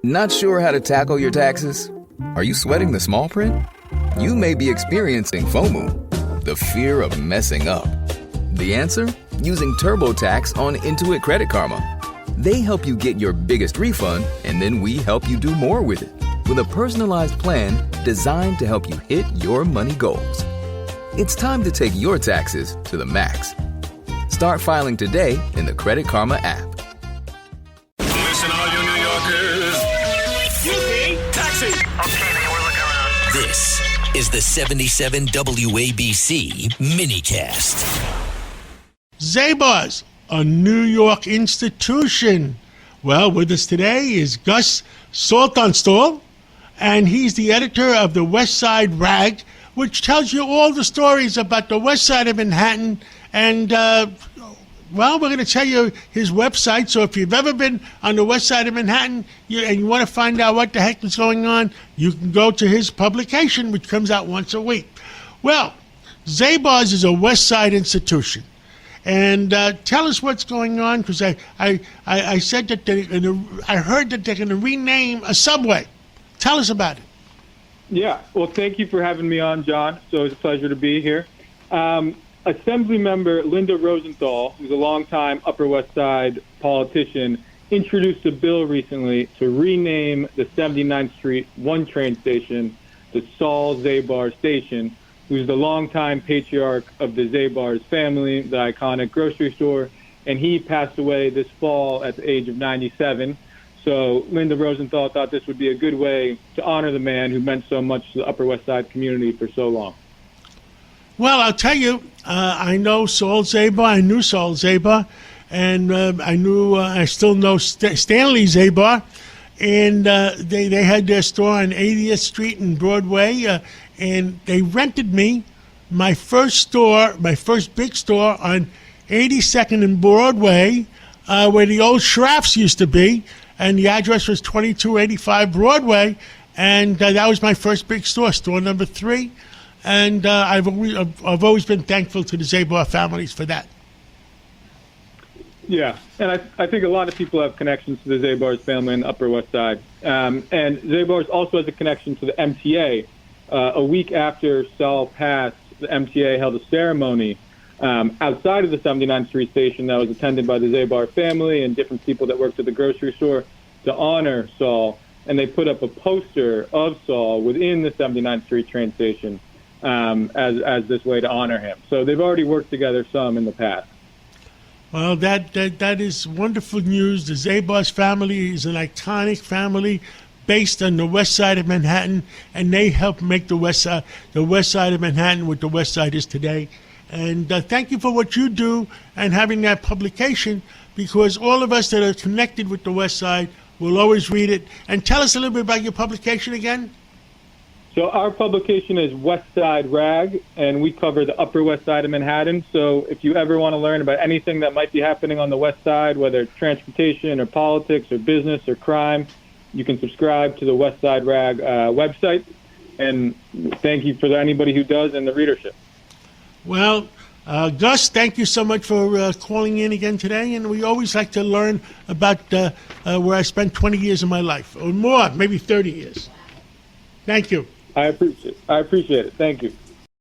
Not sure how to tackle your taxes? Are you sweating the small print? You may be experiencing FOMO, the fear of messing up. The answer? Using TurboTax on Intuit Credit Karma. They help you get your biggest refund, and then we help you do more with it, with a personalized plan designed to help you hit your money goals. It's time to take your taxes to the max. Start filing today in the Credit Karma app. Listen, all you New Yorkers. Taxi. Okay, man, we're looking around. This is the 77 WABC minicast. Zabar's, a New York institution. Well, with us today is Gus Saltonstall, and he's the editor of the West Side Rag, which tells you all the stories about the West Side of Manhattan. And, we're going to tell you his website. So if you've ever been on the West Side of Manhattan and you want to find out what the heck is going on, you can go to his publication, which comes out once a week. Well, Zabar's is a West Side institution. And tell us what's going on, because I said that I heard that they're going to rename a subway. Tell us about it. Yeah, well, thank you for having me on, John. So it's a pleasure to be here. Assemblymember Linda Rosenthal, who's a longtime Upper West Side politician, introduced a bill recently to rename the 79th Street 1 train station the Saul Zabar Station, who's the longtime patriarch of the Zabar's family, the iconic grocery store, and he passed away this fall at the age of 97. So Linda Rosenthal thought this would be a good way to honor the man who meant so much to the Upper West Side community for so long. Well, I'll tell you, I know Saul Zabar. I knew Saul Zabar, and I still know Stanley Zabar. And they had their store on 80th Street and Broadway, and they rented me my first big store on 82nd and Broadway, where the old Schraff's used to be, and the address was 2285 Broadway, and that was my first big store number 3, and I've always been thankful to the Zabar families for that. Yeah, and I think a lot of people have connections to the Zabar's family in the Upper West Side. And Zabar's also has a connection to the MTA. A week after Saul passed, the MTA held a ceremony outside of the 79th Street station that was attended by the Zabar family and different people that worked at the grocery store to honor Saul. And they put up a poster of Saul within the 79th Street train station as this way to honor him. So they've already worked together some in the past. Well, that is wonderful news. The Zabar's family is an iconic family based on the West Side of Manhattan, and they helped make the West Side of Manhattan what the West Side is today. And thank you for what you do and having that publication, because all of us that are connected with the West Side will always read it. And tell us a little bit about your publication again. So our publication is West Side Rag, and we cover the Upper West Side of Manhattan. So if you ever want to learn about anything that might be happening on the West Side, whether it's transportation or politics or business or crime, you can subscribe to the West Side Rag website. And thank you for anybody who does and the readership. Well, Gus, thank you so much for calling in again today. And we always like to learn about where I spent 20 years of my life, or more, maybe 30 years. Thank you. I appreciate it. Thank you.